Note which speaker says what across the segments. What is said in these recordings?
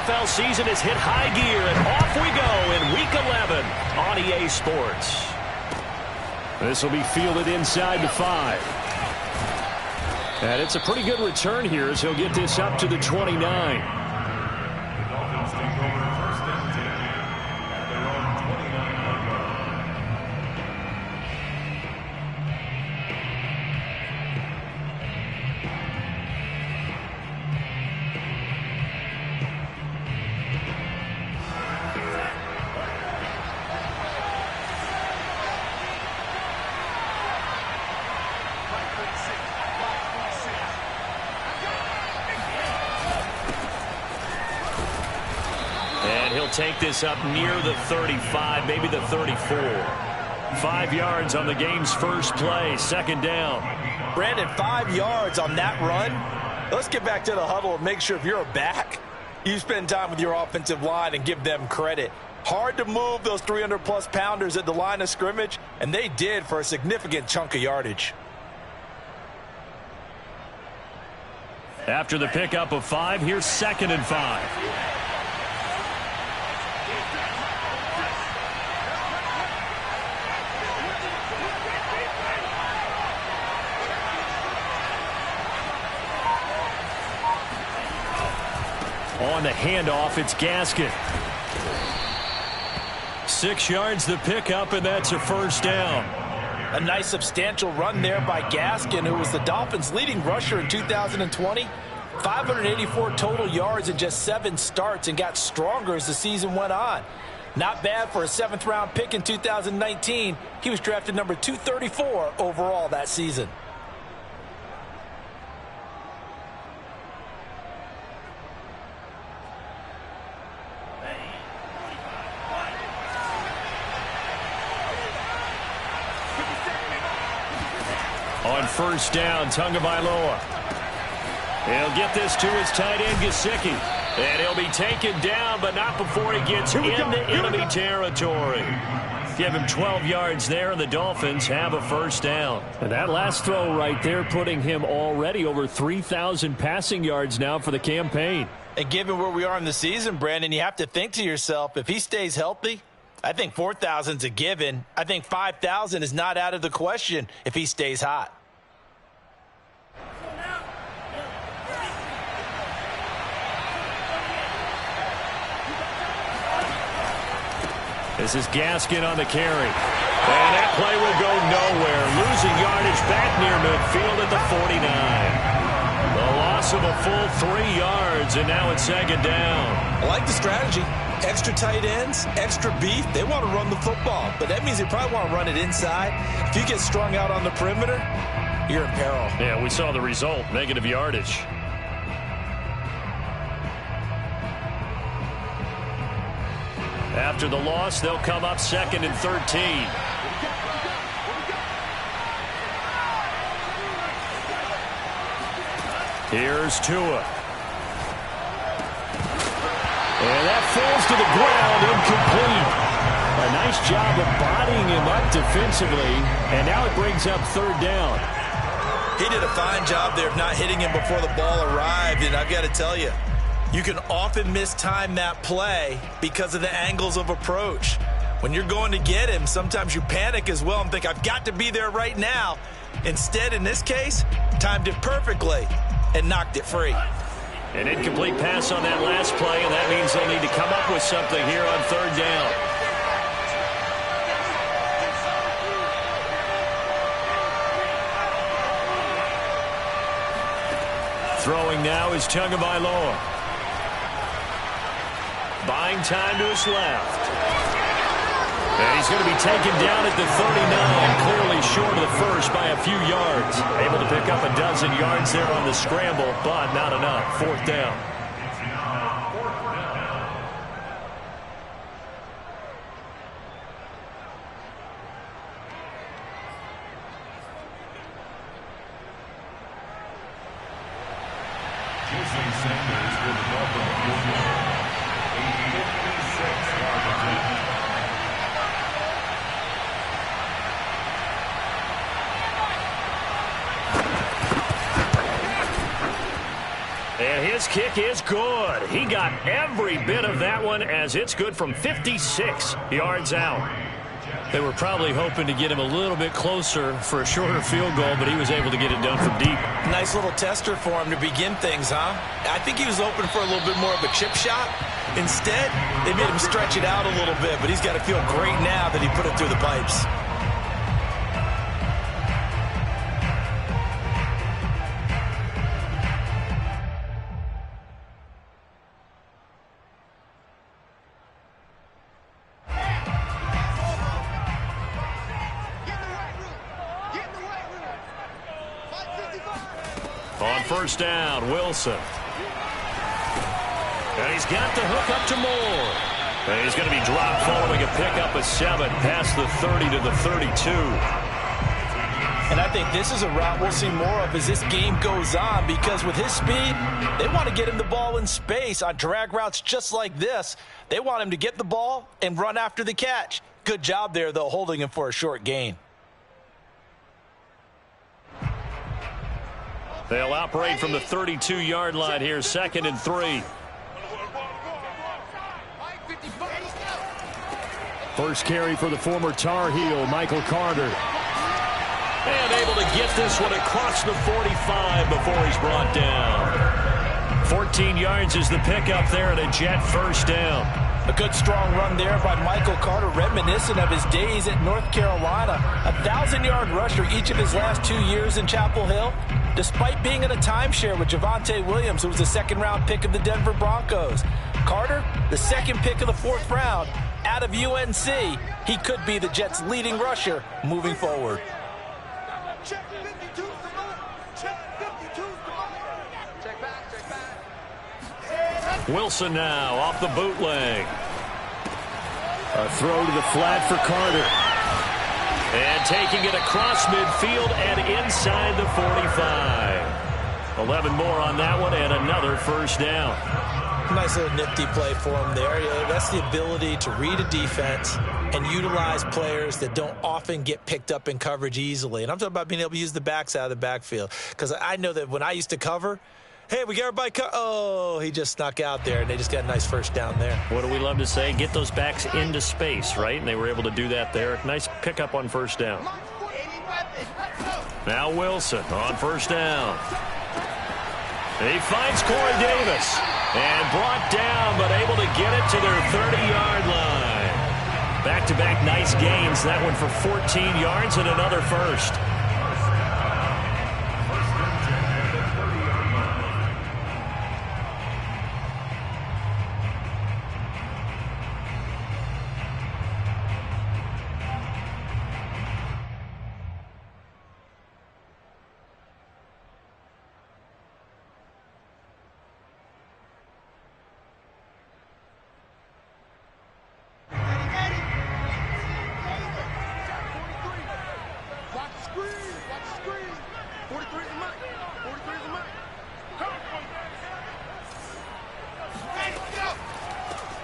Speaker 1: NFL season has hit high gear, and off we go in Week 11 on EA Sports. This will be fielded inside the 5. And it's a pretty good return here as he'll get this up to the 29. Take this up near the 35, maybe the 34. 5 yards on the game's first play, second down.
Speaker 2: Brandon, 5 yards on that run. Let's get back to the huddle and make sure if you're a back, you spend time with your offensive line and give them credit. Hard to move those 300-plus pounders at the line of scrimmage, and they did for a significant chunk of yardage.
Speaker 1: After the pickup of 5, here's 2nd and 5. On the handoff, it's Gaskin. 6 yards the pickup, and that's a first down.
Speaker 2: A nice substantial run there by Gaskin, who was the Dolphins' leading rusher in 2020. 584 total yards in just 7 starts and got stronger as the season went on. Not bad for a 7th-round pick in 2019. He was drafted number 234 overall that season.
Speaker 1: On first down, Tagovailoa. He'll get this to his tight end, Gesicki. And he'll be taken down, but not before he gets into enemy territory. Give him 12 yards there, and the Dolphins have a first down. And that last throw right there putting him already over 3,000 passing yards now for the campaign.
Speaker 2: And given where we are in the season, Brandon, you have to think to yourself, if he stays healthy, I think 4,000's a given. I think 5,000 is not out of the question if he stays hot.
Speaker 1: This is Gaskin on the carry. And that play will go nowhere. Losing yardage back near midfield at the 49. The loss of a full 3 yards, and now it's 2nd down.
Speaker 2: I like the strategy. Extra tight ends, extra beef. They want to run the football, but that means they probably want to run it inside. If you get strung out on the perimeter, you're in peril.
Speaker 1: Yeah, we saw the result, negative yardage. After the loss, they'll come up 2nd and 13. Here's Tua. And that falls to the ground, incomplete. A nice job of bodying him up defensively, and now it brings up 3rd down.
Speaker 2: He did a fine job there of not hitting him before the ball arrived, and I've got to tell you, you can often mistime that play because of the angles of approach. When you're going to get him, sometimes you panic as well and think, I've got to be there right now. Instead, in this case, timed it perfectly and knocked it free.
Speaker 1: An incomplete pass on that last play, and that means they'll need to come up with something here on 3rd down. Throwing now is Tagovailoa. Buying time to his left. And he's going to be taken down at the 39, clearly short of the first by a few yards. Able to pick up a dozen yards there on the scramble, but not enough. 4th down. And his kick is good. He got every bit of that one as it's good from 56 yards out. They were probably hoping to get him a little bit closer for a shorter field goal, but he was able to get it done from deep.
Speaker 2: Nice little tester for him to begin things, huh? I think he was open for a little bit more of a chip shot. Instead, they made him stretch it out a little bit, but he's got to feel great now that he put it through the pipes.
Speaker 1: On first down, Wilson. And he's got the hook up to Moore. And he's going to be dropped following a pickup of 7 past the 30 to the 32.
Speaker 2: And I think this is a route we'll see more of as this game goes on, because with his speed, they want to get him the ball in space on drag routes just like this. They want him to get the ball and run after the catch. Good job there, though, holding him for a short gain.
Speaker 1: They'll operate from the 32-yard line here, 2nd and 3. First carry for the former Tar Heel, Michael Carter. And able to get this one across the 45 before he's brought down. 14 yards is the pickup there and a Jet first down.
Speaker 2: A good strong run there by Michael Carter, reminiscent of his days at North Carolina. A 1,000-yard rusher each of his last 2 years in Chapel Hill, despite being in a timeshare with Javonte Williams, who was a second-round pick of the Denver Broncos. Carter, the second pick of the 4th round, out of UNC. He could be the Jets' leading rusher moving forward.
Speaker 1: Wilson now off the bootleg. A throw to the flat for Carter. And taking it across midfield and inside the 45. 11 more on that one and another first down.
Speaker 2: Nice little nifty play for him there. That's the ability to read a defense and utilize players that don't often get picked up in coverage easily. And I'm talking about being able to use the backs out of the backfield. Because I know that when I used to cover, hey, we got everybody oh, he just snuck out there, and they just got a nice first down there.
Speaker 1: What do we love to say? Get those backs into space, right? And they were able to do that there. Nice pickup on first down. Now Wilson on first down. He finds Corey Davis. And brought down, but able to get it to their 30-yard line. Back-to-back nice gains. That one for 14 yards and another first.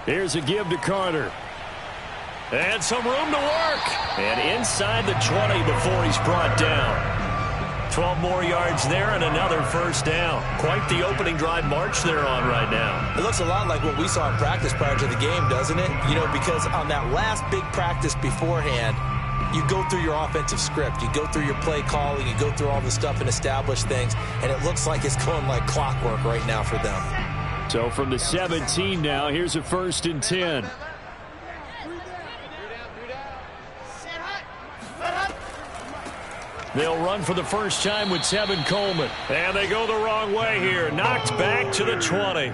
Speaker 1: Here's a give to Carter. And some room to work. And inside the 20 before he's brought down. 12 more yards there and another first down. Quite the opening drive march they're on right now.
Speaker 2: It looks a lot like what we saw in practice prior to the game, doesn't it? You know, because on that last big practice beforehand, you go through your offensive script. You go through your play calling. You go through all the stuff and establish things. And it looks like it's going like clockwork right now for them.
Speaker 1: So from the 17 now, here's a 1st and 10. They'll run for the first time with Tevin Coleman. And they go the wrong way here. Knocked back to the 20.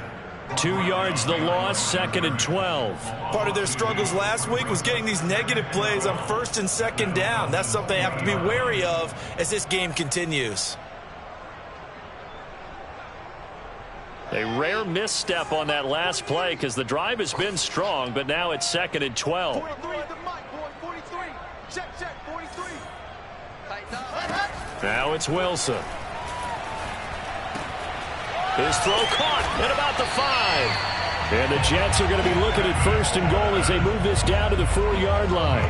Speaker 1: 2 yards the loss, 2nd and 12.
Speaker 2: Part of their struggles last week was getting these negative plays on 1st and 2nd down. That's something they have to be wary of as this game continues.
Speaker 1: A rare misstep on that last play because the drive has been strong, but now it's 2nd and 12. Now it's Wilson. His throw caught at about the 5. And the Jets are going to be looking at 1st and goal as they move this down to the 4-yard line.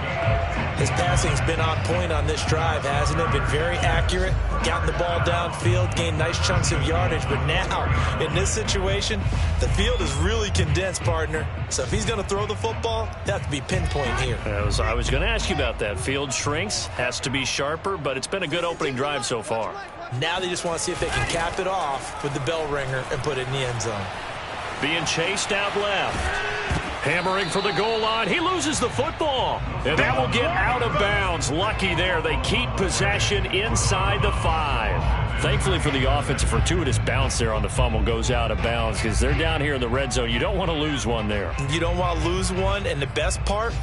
Speaker 2: His passing's been on point on this drive, hasn't it? Been very accurate, gotten the ball downfield, gained nice chunks of yardage. But now, in this situation, the field is really condensed, partner. So if he's going to throw the football, they have to be pinpoint here.
Speaker 1: I was going to ask you about that. Field shrinks, has to be sharper, but it's been a good opening drive so far.
Speaker 2: Now they just want to see if they can cap it off with the bell ringer and put it in the end zone.
Speaker 1: Being chased out left. Hammering for the goal line. He loses the football. And that will get out of bounds. Lucky there. They keep possession inside the 5. Thankfully for the offense, a fortuitous bounce there on the fumble goes out of bounds because they're down here in the red zone. You don't want to lose one there.
Speaker 2: You don't want to lose one. And the best part,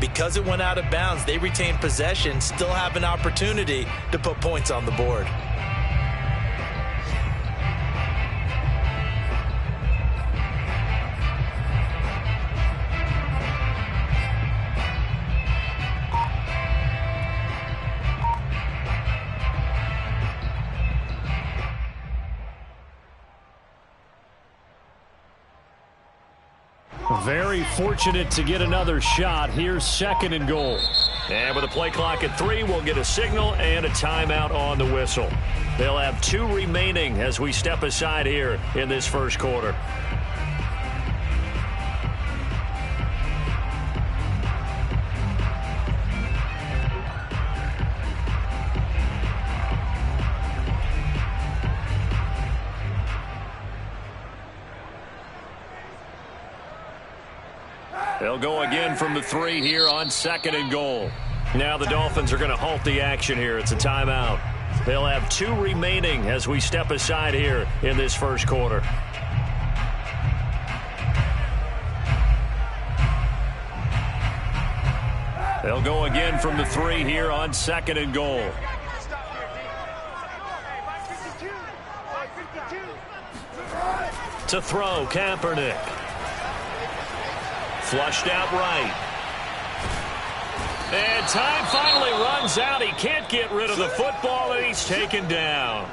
Speaker 2: because it went out of bounds, they retain possession, still have an opportunity to put points on the board.
Speaker 1: Very fortunate to get another shot. Here's 2nd and goal. And with a play clock at 3, we'll get a signal and a timeout on the whistle. They'll have 2 remaining as we step aside here in this first quarter. They'll go again from the 3 here on 2nd and goal. Now the Dolphins are going to halt the action here. It's a timeout. They'll have 2 remaining as we step aside here in this first quarter. They'll go again from the 3 here on 2nd and goal. To throw, Kaepernick. Flushed out right. And time finally runs out. He can't get rid of the football, and he's taken down.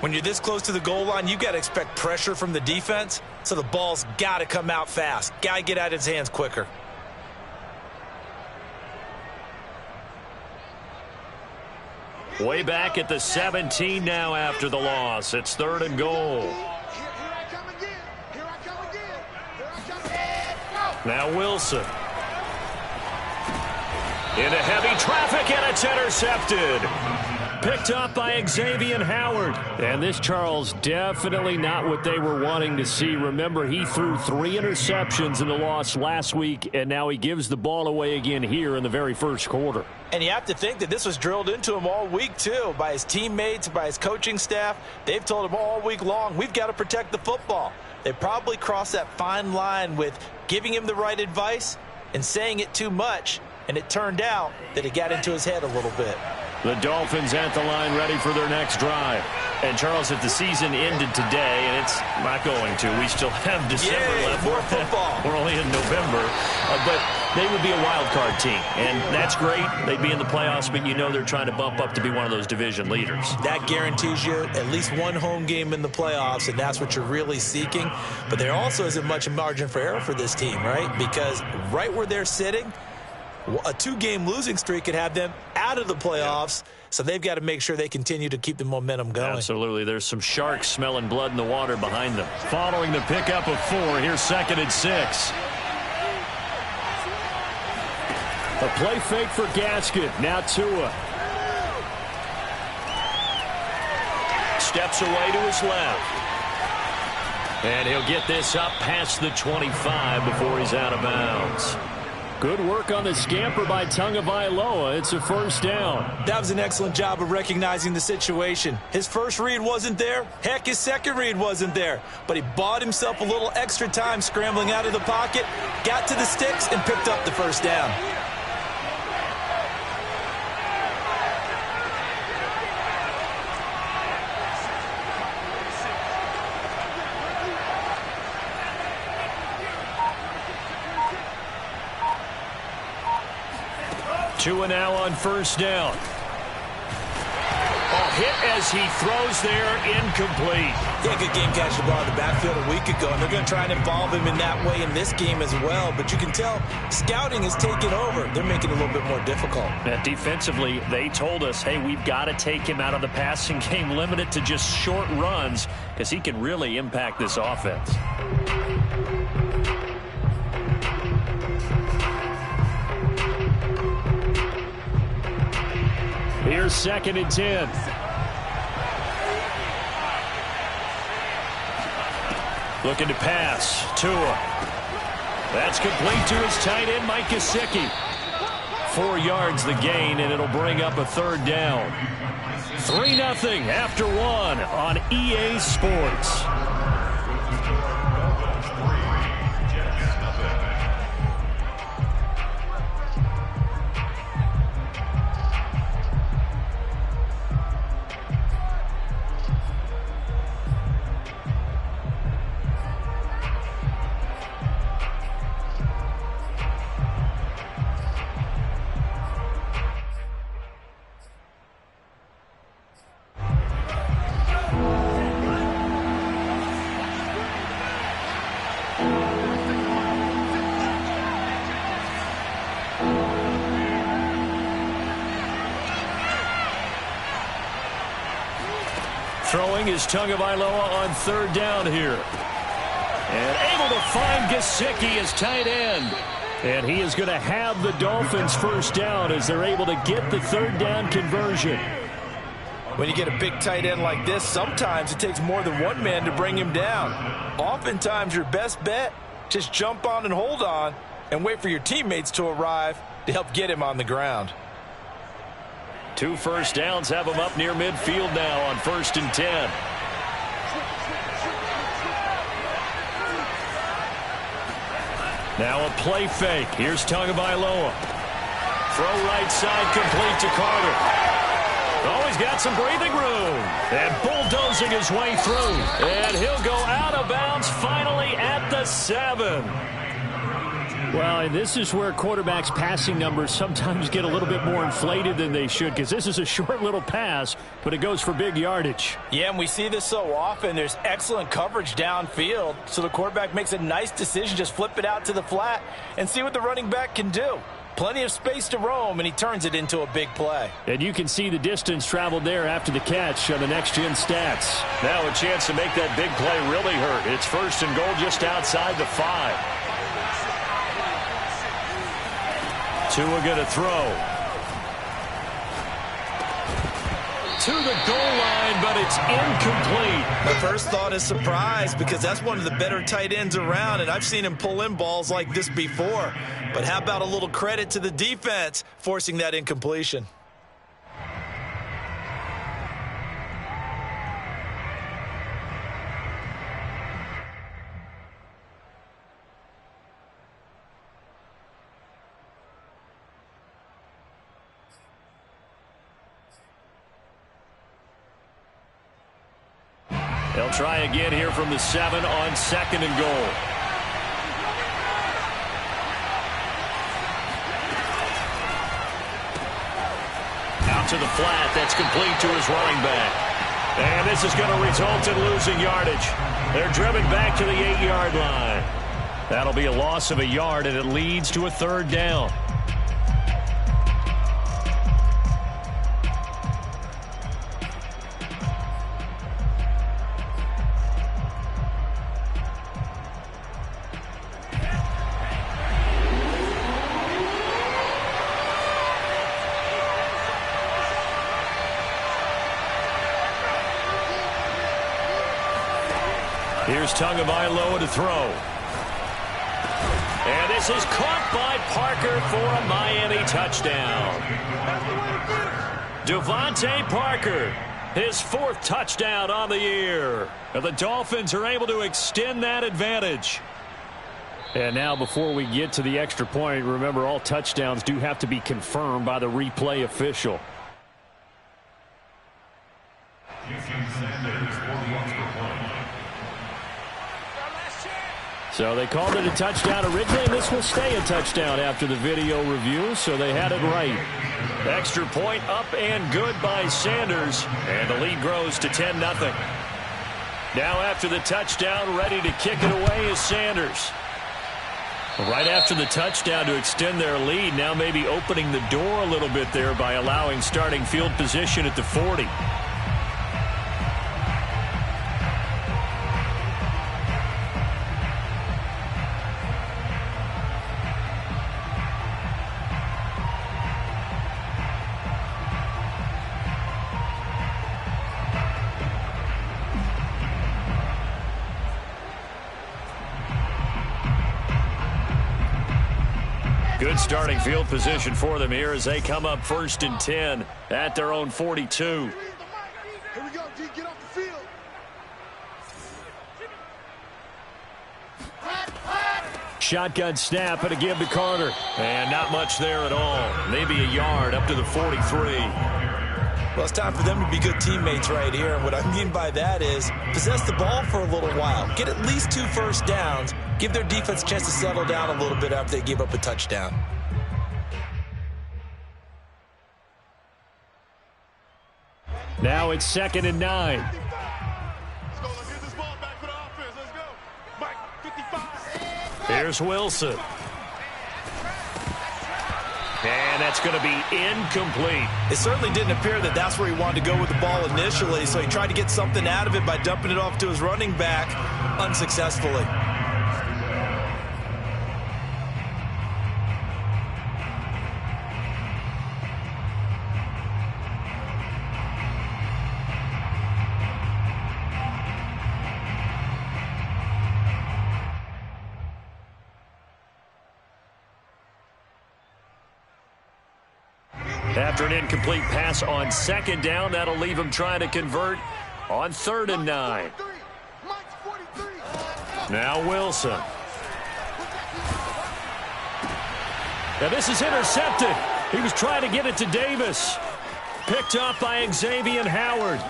Speaker 2: When you're this close to the goal line, you've got to expect pressure from the defense, so the ball's got to come out fast. Got to get out of his hands quicker.
Speaker 1: Way back at the 17 now after the loss. It's 3rd and goal. Now Wilson. Into heavy traffic, and it's intercepted. Picked up by Xavier Howard. And this, Charles, definitely not what they were wanting to see. Remember, he threw 3 interceptions in the loss last week, and now he gives the ball away again here in the very first quarter.
Speaker 2: And you have to think that this was drilled into him all week, too, by his teammates, by his coaching staff. They've told him all week long, we've got to protect the football. They probably crossed that fine line with giving him the right advice and saying it too much, and it turned out that it got into his head a little bit.
Speaker 1: The Dolphins at the line ready for their next drive. And, Charles, if the season ended today, and it's not going to, we still have December left.
Speaker 2: More football.
Speaker 1: We're only in November. But they would be a wild card team, and that's great. They'd be in the playoffs, but you know they're trying to bump up to be one of those division leaders.
Speaker 2: That guarantees you at least one home game in the playoffs, and that's what you're really seeking. But there also isn't much margin for error for this team, right? Because right where they're sitting, a 2-game losing streak could have them out of the playoffs, so they've got to make sure they continue to keep the momentum going.
Speaker 1: Absolutely. There's some sharks smelling blood in the water behind them. Following the pickup of 4, here's 2nd and 6. A play fake for Gaskin. Now Tua. Steps away to his left. And he'll get this up past the 25 before he's out of bounds. Good work on the scamper by Tagovailoa. It's a 1st down.
Speaker 2: That was an excellent job of recognizing the situation. His first read wasn't there. Heck, his second read wasn't there. But he bought himself a little extra time scrambling out of the pocket, got to the sticks, and picked up the 1st down. Tua now on 1st down.
Speaker 1: hit as he throws there, incomplete.
Speaker 2: Yeah, good game catching the ball in the backfield a week ago, and they're going to try and involve him in that way in this game as well. But you can tell scouting is taking over. They're making it a little bit more difficult.
Speaker 1: Defensively, they told us, hey, we've got to take him out of the passing game, limit it to just short runs, because he can really impact this offense. Here's 2nd and 10. Looking to pass. Tua. That's complete to his tight end, Mike Gesicki. 4 yards the gain, and it'll bring up a 3rd down. 3-0 after 1 on EA Sports. Throwing is Tagovailoa on 3rd down here. And able to find Gesicki as tight end. And he is going to have the Dolphins 1st down as they're able to get the 3rd down conversion.
Speaker 2: When you get a big tight end like this, sometimes it takes more than one man to bring him down. Oftentimes your best bet, just jump on and hold on and wait for your teammates to arrive to help get him on the ground.
Speaker 1: 2 first downs have him up near midfield now on 1st and 10. Now a play fake. Here's Tagovailoa. Throw right side complete to Carter. Oh, he's got some breathing room. And bulldozing his way through. And he'll go out of bounds finally at the 7. Well, and this is where quarterbacks' passing numbers sometimes get a little bit more inflated than they should, because this is a short little pass, but it goes for big yardage.
Speaker 2: Yeah, and we see this so often. There's excellent coverage downfield, so the quarterback makes a nice decision, just flip it out to the flat and see what the running back can do. Plenty of space to roam, and he turns it into a big play.
Speaker 1: And you can see the distance traveled there after the catch on the next-gen stats. Now a chance to make that big play really hurt. It's 1st and goal just outside the 5. Tua going to throw. To the goal line, but it's incomplete.
Speaker 2: My first thought is surprise, because that's one of the better tight ends around, and I've seen him pull in balls like this before. But how about a little credit to the defense forcing that incompletion?
Speaker 1: They'll try again here from the 7 on 2nd and goal. Out to the flat. That's complete to his running back. And this is going to result in losing yardage. They're driven back to the 8-yard line. That'll be a loss of a yard, and it leads to a 3rd down. Here's Tagovailoa to throw. And this is caught by Parker for a Miami touchdown. Devontae Parker, his 4th touchdown on the year. And the Dolphins are able to extend that advantage. And now before we get to the extra point, remember all touchdowns do have to be confirmed by the replay official. So they called it a touchdown originally, and this will stay a touchdown after the video review, so they had it right. Extra point up and good by Sanders, and the lead grows to 10-0. Now after the touchdown, ready to kick it away is Sanders. Right after the touchdown to extend their lead, now maybe opening the door a little bit there by allowing starting field position at the 40. Good starting field position for them here as they come up 1st and 10 at their own 42.
Speaker 3: Here we go, G. Get off the field.
Speaker 1: Shotgun snap and a give to Carter. And not much there at all. Maybe a yard up to the 43.
Speaker 2: Well, it's time for them to be good teammates right here. And what I mean by that is possess the ball for a little while. Get at least 2 first downs. Give their defense a chance to settle down a little bit after they give up a touchdown.
Speaker 1: Now it's 2nd and 9.
Speaker 3: Let's go. Let's get this ball back for the offense. Let's go. Mike, 55.
Speaker 1: Here's Wilson. And that's going to be incomplete.
Speaker 2: It certainly didn't appear that that's where he wanted to go with the ball initially, so he tried to get something out of it by dumping it off to his running back unsuccessfully.
Speaker 1: After an incomplete pass on 2nd down, that'll leave him trying to convert on 3rd and 9. Now Wilson. Now this is intercepted. He was trying to get it to Davis. Picked up by Xavier Howard.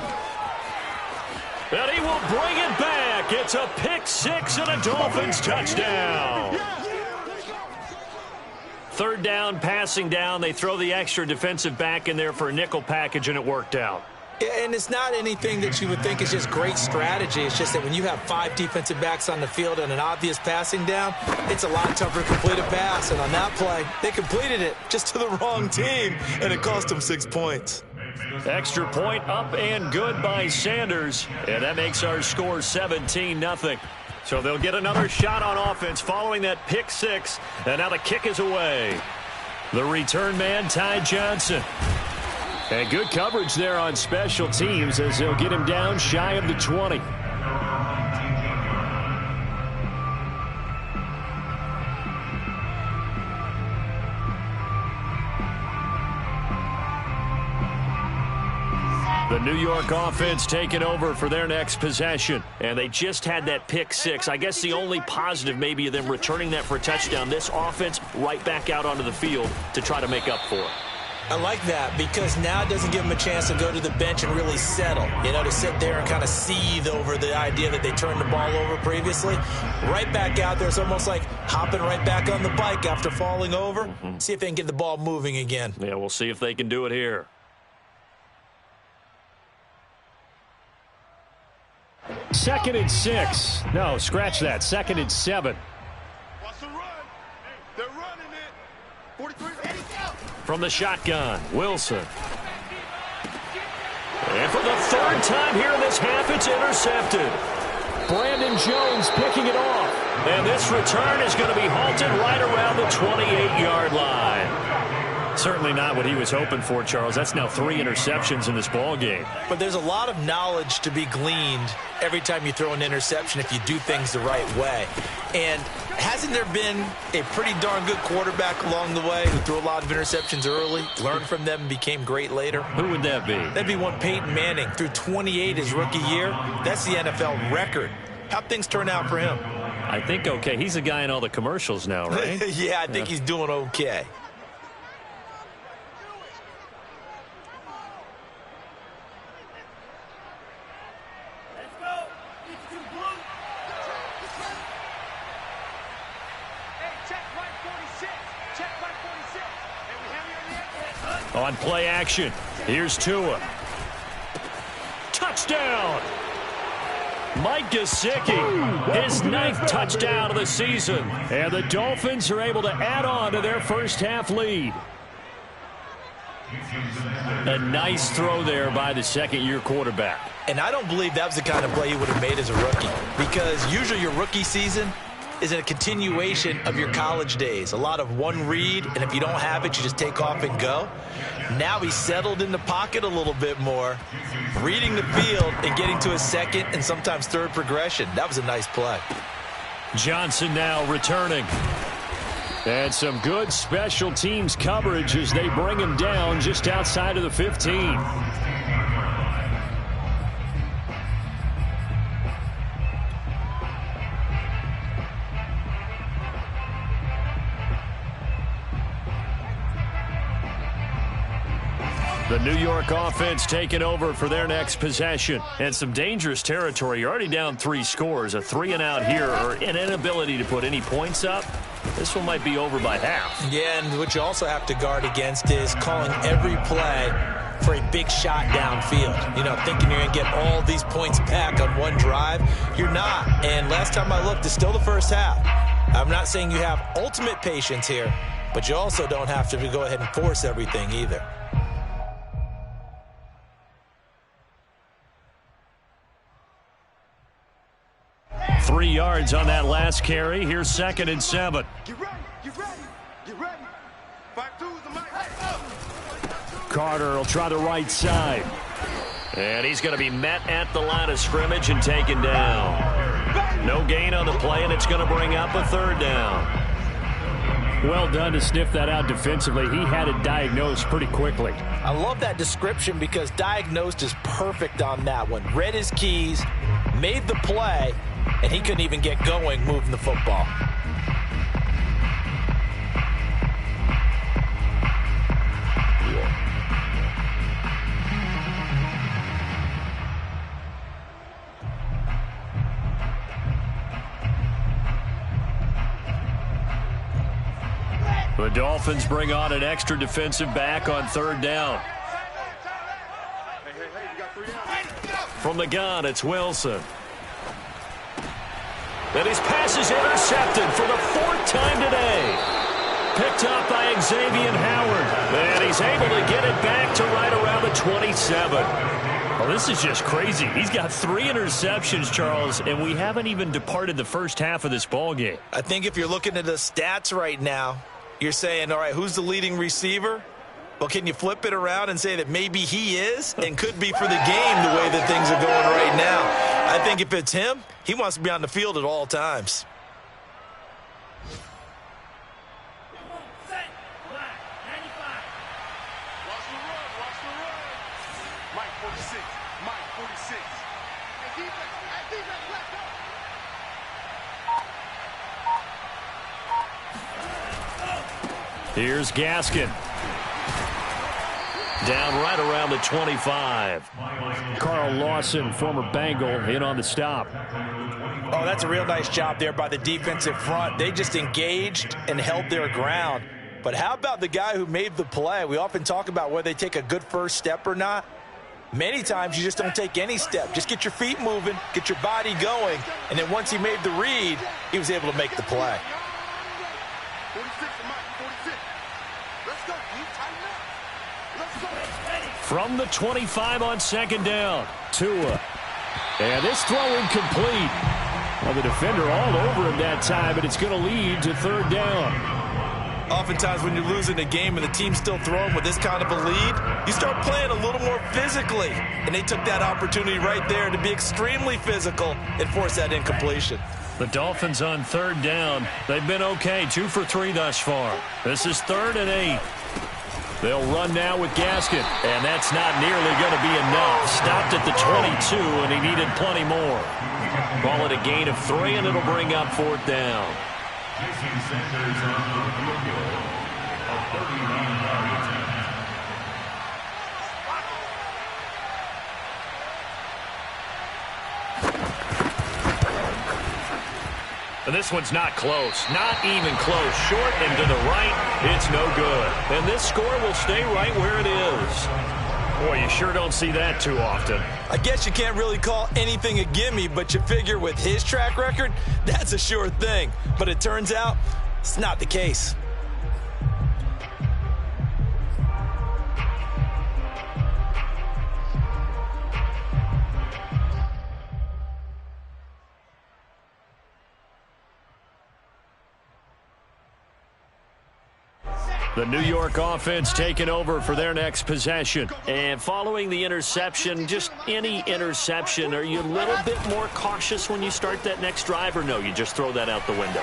Speaker 1: And he will bring it back. It's a pick six and a Dolphins touchdown. 3rd down, passing down. They throw the extra defensive back in there for a nickel package, and it worked out.
Speaker 2: And it's not anything that you would think is just great strategy. It's just that when you have 5 defensive backs on the field and an obvious passing down, it's a lot tougher to complete a pass. And on that play, they completed it just to the wrong team, and it cost them 6 points.
Speaker 1: Extra point up and good by Sanders, and that makes our score 17-0. So they'll get another shot on offense following that pick six, and now the kick is away. The return man, Ty Johnson. And good coverage there on special teams as they'll get him down shy of the 20. The New York offense taking over for their next possession. And they just had that pick six. I guess the only positive maybe of them returning that for a touchdown. This offense right back out onto the field to try to make up for it.
Speaker 2: I like that because now it doesn't give them a chance to go to the bench and really settle. You know, to sit there and kind of seethe over the idea that they turned the ball over previously. Right back out there. It's almost like hopping right back on the bike after falling over. See if they can get the ball moving again.
Speaker 1: Yeah, we'll see if they can do it here. 2nd and 6. No, scratch that. 2nd and 7.
Speaker 3: Watch the run. They're running it. 43.
Speaker 1: From the shotgun, Wilson. And for the 3rd time here in this half, it's intercepted. Brandon Jones picking it off. And this return is going to be halted right around the 28-yard line. Certainly not what he was hoping for, Charles. That's now 3 interceptions in this ball game.
Speaker 2: But there's a lot of knowledge to be gleaned every time you throw an interception if you do things the right way. And hasn't there been a pretty darn good quarterback along the way who threw a lot of interceptions early, learned from them, and became great later?
Speaker 1: Who would that be?
Speaker 2: That'd be one Peyton Manning. Threw 28 his rookie year. That's the NFL record. How'd things turn out for him?
Speaker 1: I think okay. He's a guy in all the commercials now, right?
Speaker 2: Yeah, I think he's doing okay.
Speaker 1: On play action, here's Tua. Touchdown! Mike Gesicki, his 9th touchdown of the season. And the Dolphins are able to add on to their first half lead. A nice throw there by the second-year quarterback.
Speaker 2: And I don't believe that was the kind of play he would have made as a rookie, because usually your rookie season is a continuation of your college days. A lot of one read, and if you don't have it, you just take off and go. Now he's settled in the pocket a little bit more, reading the field and getting to his second and sometimes third progression. That was a nice play.
Speaker 1: Johnson now returning. And some good special teams coverage as they bring him down just outside of the 15. The New York offense taking over for their next possession. And some dangerous territory. You're already down 3 scores. A 3-and-out here, or an inability to put any points up. This one might be over by half.
Speaker 2: Yeah, and what you also have to guard against is calling every play for a big shot downfield. You know, thinking you're going to get all these points back on one drive. You're not. And last time I looked, it's still the first half. I'm not saying you have ultimate patience here, but you also don't have to go ahead and force everything either.
Speaker 1: 3 yards on that last carry. Here's 2nd and 7.
Speaker 3: Get ready, get ready, get ready. 5-2's the mic.
Speaker 1: Carter will try the right side. And he's going to be met at the line of scrimmage and taken down. No gain on the play, and it's going to bring up a 3rd down. Well done to sniff that out defensively. He had it diagnosed pretty quickly.
Speaker 2: I love that description because diagnosed is perfect on that one. Read his keys, made the play, and he couldn't even get going moving the football.
Speaker 1: The Dolphins bring on an extra defensive back on 3rd down. From the gun, it's Wilson. And his pass is intercepted for the 4th time today. Picked up by Xavier Howard. And he's able to get it back to right around the 27. Well, this is just crazy. He's got 3 interceptions, Charles, and we haven't even departed the first half of this ballgame.
Speaker 2: I think if you're looking at the stats right now, you're saying, all right, who's the leading receiver? Well, can you flip it around and say that maybe he is and could be for the game the way that things are going right now? I think if it's him, he wants to be on the field at all times.
Speaker 1: Here's Gaskin. Down right around the 25. Carl Lawson, former Bengal, in on the stop.
Speaker 2: Oh, that's a real nice job there by the defensive front. They just engaged and held their ground. But how about the guy who made the play? We often talk about whether they take a good first step or not. Many times you just don't take any step. Just get your feet moving, get your body going, and then once he made the read, he was able to make the play.
Speaker 1: From the 25 on 2nd down, Tua. And this throw incomplete. Well, the defender all over him that time, and it's going to lead to 3rd down.
Speaker 2: Oftentimes when you're losing a game and the team's still throwing with this kind of a lead, you start playing a little more physically. And they took that opportunity right there to be extremely physical and force that incompletion.
Speaker 1: The Dolphins on 3rd down. They've been okay, 2 for 3 thus far. This is 3rd and 8. They'll run now with Gaskin, and that's not nearly going to be enough. Stopped at the 22, and he needed plenty more. Call it a gain of 3, and it'll bring up 4th down. And this one's not close. Not even close. Short and to the right. It's no good. And this score will stay right where it is. Boy, you sure don't see that too often.
Speaker 2: I guess you can't really call anything a gimme, but you figure with his track record, that's a sure thing. But it turns out it's not the case.
Speaker 1: The New York offense taking over for their next possession. And following the interception, just any interception, are you a little bit more cautious when you start that next drive, or no, you just throw that out the window?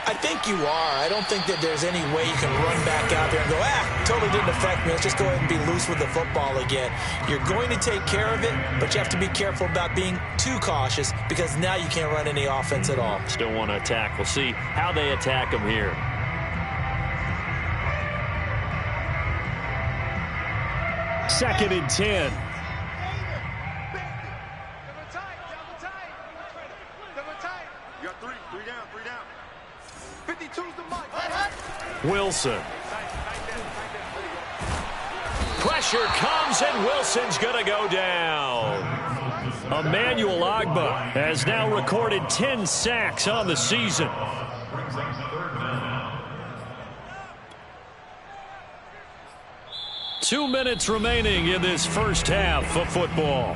Speaker 2: I think you are. I don't think that there's any way you can run back out there and go, totally didn't affect me. Let's just go ahead and be loose with the football again. You're going to take care of it, but you have to be careful about being too cautious because now you can't run any offense at all.
Speaker 1: Still want to attack. We'll see how they attack them here. Second and 10.
Speaker 3: You got three down. 52's the mic.
Speaker 1: Wilson. Pressure comes, and Wilson's going to go down. Emmanuel Ogbah has now recorded 10 sacks on the season. Two minutes remaining in this first half of football.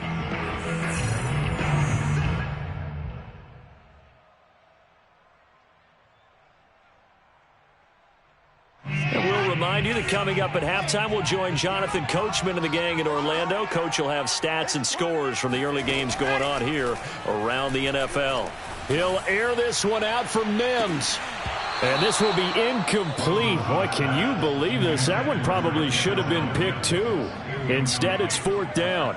Speaker 1: And we'll remind you that coming up at halftime, we'll join Jonathan Coachman and the gang in Orlando. Coach will have stats and scores from the early games going on here around the NFL. He'll air this one out for Mims. And this will be incomplete. Boy, can you believe this? That one probably should have been picked too. Instead, it's fourth down.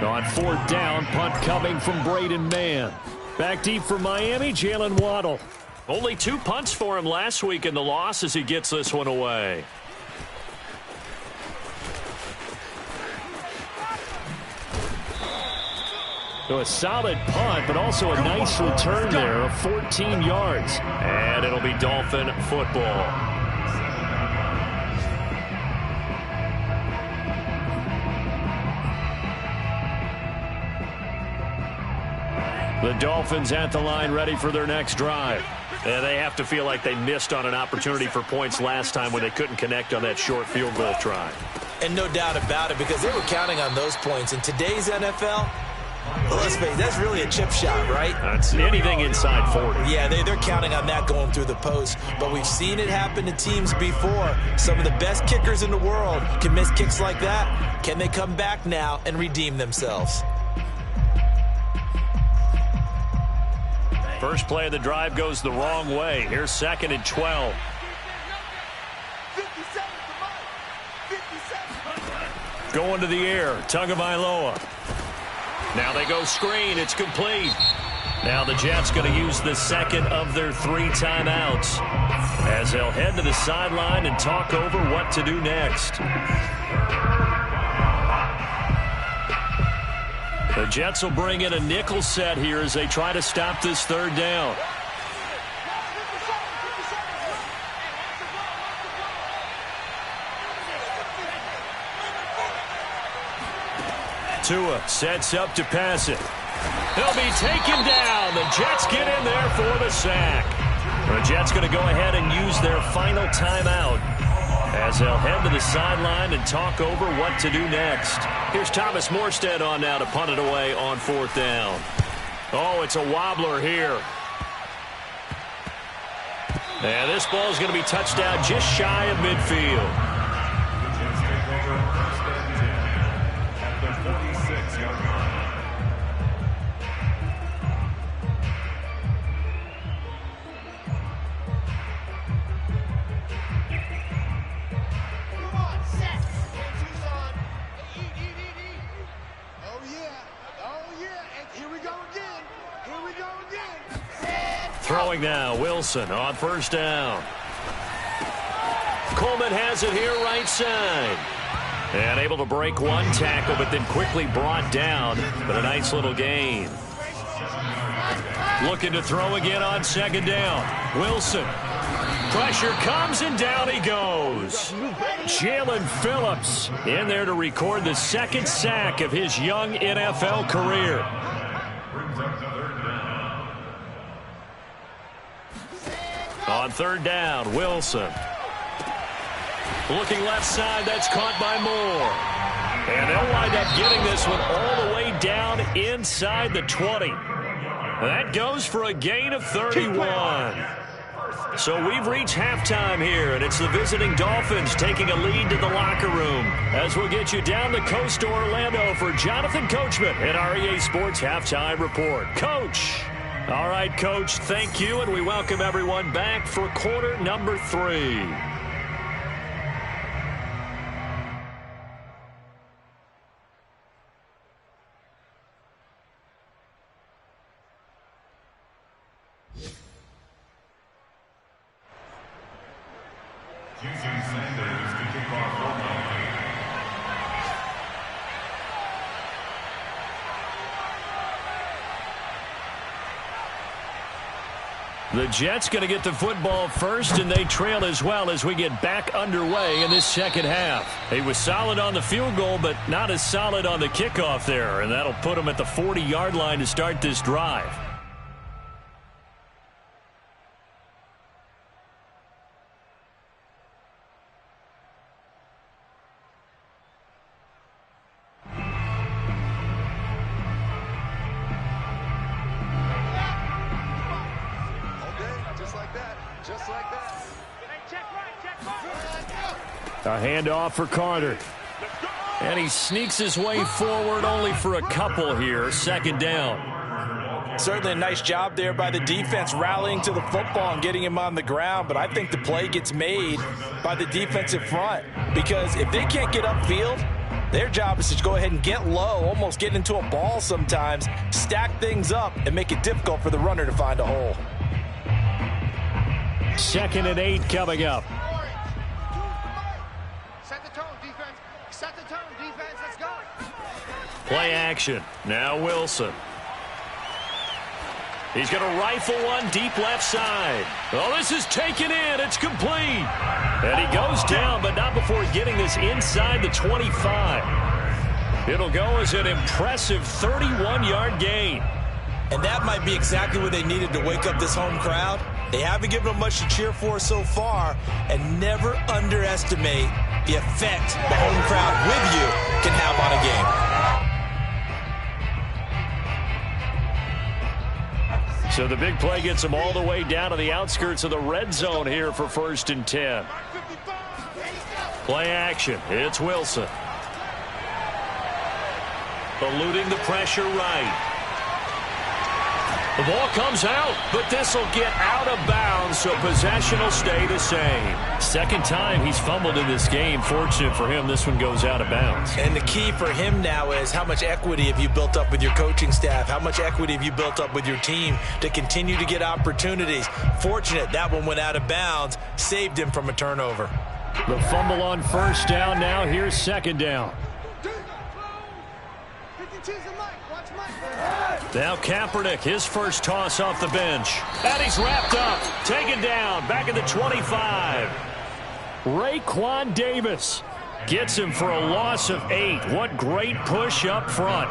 Speaker 1: On fourth down, punt coming from Braden Mann. Back deep for Miami, Jalen Waddle. Only 2 punts for him last week in the loss as he gets this one away. So a solid punt, but also a nice return there of 14 yards. And it'll be Dolphin football. The Dolphins at the line ready for their next drive. And they have to feel like they missed on an opportunity for points last time when they couldn't connect on that short field goal try.
Speaker 2: And no doubt about it, because they were counting on those points. In today's NFL, well, let's face it, that's really a chip shot, right?
Speaker 1: That's anything inside 40.
Speaker 2: Yeah, they're counting on that going through the post. But we've seen it happen to teams before. Some of the best kickers in the world can miss kicks like that. Can they come back now and redeem themselves?
Speaker 1: First play of the drive goes the wrong way. Here's second and 12.
Speaker 3: 57.
Speaker 1: Going to the air, Tagovailoa. Now they go screen. It's complete. Now the Jets going to use the second of their 3 timeouts as they'll head to the sideline and talk over what to do next. The Jets will bring in a nickel set here as they try to stop this third down. Tua sets up to pass it. He'll be taken down. The Jets get in there for the sack. The Jets going to go ahead and use their final timeout as they'll head to the sideline and talk over what to do next. Here's Thomas Morstead on now to punt it away on fourth down. Oh, it's a wobbler here. And this ball is going to be touched down just shy of midfield. Throwing now, Wilson on first down. Coleman has it here right side. And able to break one tackle, but then quickly brought down. But a nice little gain. Looking to throw again on second down. Wilson. Pressure comes, and down he goes. Jalen Phillips in there to record the second sack of his young NFL career. On third down, Wilson. Looking left side, that's caught by Moore. And they'll wind up getting this one all the way down inside the 20. That goes for a gain of 31. So we've reached halftime here, and it's the visiting Dolphins taking a lead to the locker room. As we'll get you down the coast to Orlando for Jonathan Coachman at our EA Sports Halftime Report. Coach. All right, Coach, thank you, and we welcome everyone back for quarter number 3. The Jets going to get the football first, and they trail as well as we get back underway in this second half. He was solid on the field goal, but not as solid on the kickoff there, and that'll put him at the 40-yard line to start this drive. A handoff for Carter. And he sneaks his way forward only for a couple here. Second down.
Speaker 2: Certainly a nice job there by the defense rallying to the football and getting him on the ground. But I think the play gets made by the defensive front. Because if they can't get upfield, their job is to go ahead and get low, almost get into a ball sometimes, stack things up, and make it difficult for the runner to find a hole.
Speaker 1: 2nd and 8 coming up. Play action. Now Wilson. He's going to rifle one deep left side. Oh, this is taken in. It's complete. And he goes down, but not before getting this inside the 25. It'll go as an impressive 31-yard gain.
Speaker 2: And that might be exactly what they needed to wake up this home crowd. They haven't given them much to cheer for so far, and never underestimate the effect the home crowd with you can have on a game.
Speaker 1: So the big play gets them all the way down to the outskirts of the red zone here for 1st and 10. Play action. It's Wilson. Eluding the pressure right. The ball comes out, but this will get out of bounds, so possession will stay the same. Second time he's fumbled in this game. Fortunate for him, this one goes out of bounds.
Speaker 2: And the key for him now is how much equity have you built up with your coaching staff? How much equity have you built up with your team to continue to get opportunities? Fortunate that one went out of bounds, saved him from a turnover.
Speaker 1: The fumble on 1st down. Now here's 2nd down. Now Kaepernick, his first toss off the bench. And he's wrapped up, taken down, back at the 25. Raekwon Davis gets him for a loss of 8. What great push up front.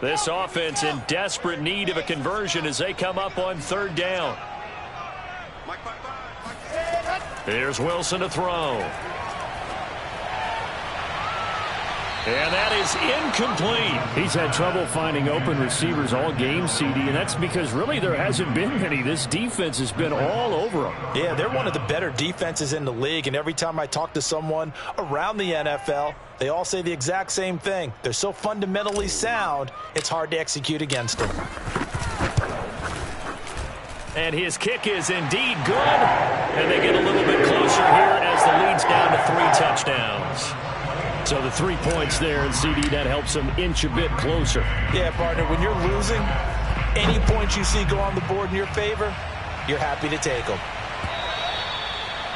Speaker 1: This offense in desperate need of a conversion as they come up on 3rd down. Here's Wilson to throw. And that is incomplete. He's had trouble finding open receivers all game, CD, and that's because really there hasn't been many. This defense has been all over them.
Speaker 2: Yeah, they're one of the better defenses in the league, and every time I talk to someone around the NFL, they all say the exact same thing. They're so fundamentally sound, it's hard to execute against them.
Speaker 1: And his kick is indeed good. And they get a little bit closer here as the lead's down to 3 touchdowns. So the 3 points there, and CD, that helps them inch a bit closer.
Speaker 2: Yeah, partner, when you're losing, Any points you see go on the board in your favor, you're happy to take them.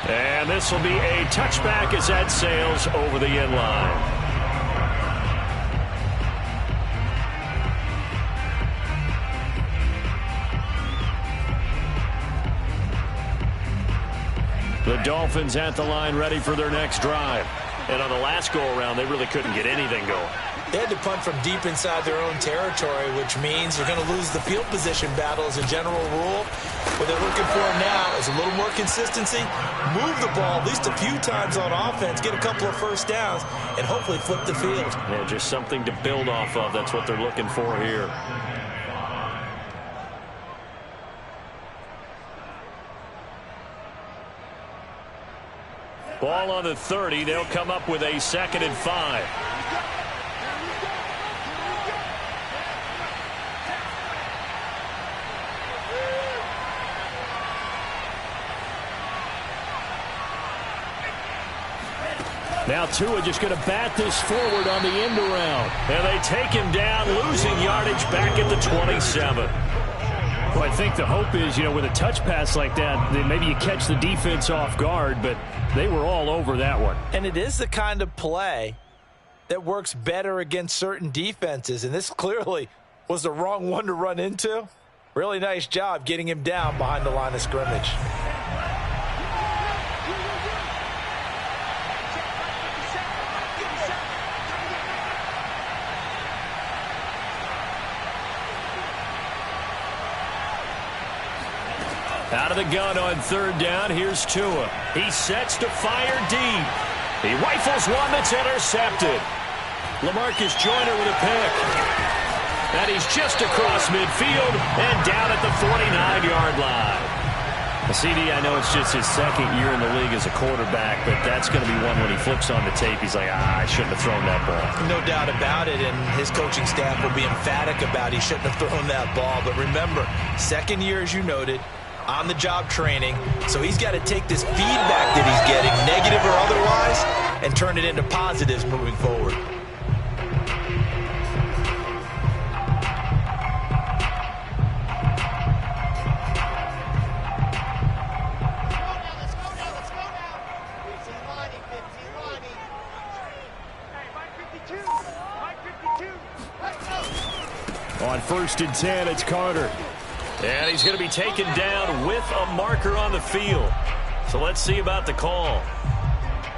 Speaker 1: And this will be a touchback as that sails over the end line. The Dolphins at the line ready for their next drive. And on the last go-around, they really couldn't get anything going.
Speaker 2: They had to punt from deep inside their own territory, which means they're going to lose the field position battle as a general rule. What they're looking for now is a little more consistency, move the ball at least a few times on offense, get a couple of first downs, and hopefully flip the field.
Speaker 1: Yeah, just something to build off of. That's what they're looking for here. Ball on the 30. They'll come up with a 2nd and 5. Now Tua just going to bat this forward on the end around. And they take him down, losing yardage back at the 27. Well, I think the hope is, with a touch pass like that, that maybe you catch the defense off guard, but they were all over that one.
Speaker 2: And it is the kind of play that works better against certain defenses, and this clearly was the wrong one to run into. Really nice job getting him down behind the line of scrimmage.
Speaker 1: Out of the gun on 3rd down, here's Tua. He sets to fire deep. He rifles one that's intercepted. LaMarcus Joyner with a pick. And he's just across midfield and down at the 49-yard line. CD, I know it's just his 2nd year in the league as a quarterback, but that's going to be one when he flips on the tape, he's like, I shouldn't have thrown that ball.
Speaker 2: No doubt about it, and his coaching staff will be emphatic about he shouldn't have thrown that ball. But remember, 2nd year, as you noted, on-the-job training, so he's got to take this feedback that he's getting, negative or otherwise, and turn it into positives moving forward.
Speaker 1: On 1st and 10, it's Carter. And he's going to be taken down with a marker on the field. So let's see about the call.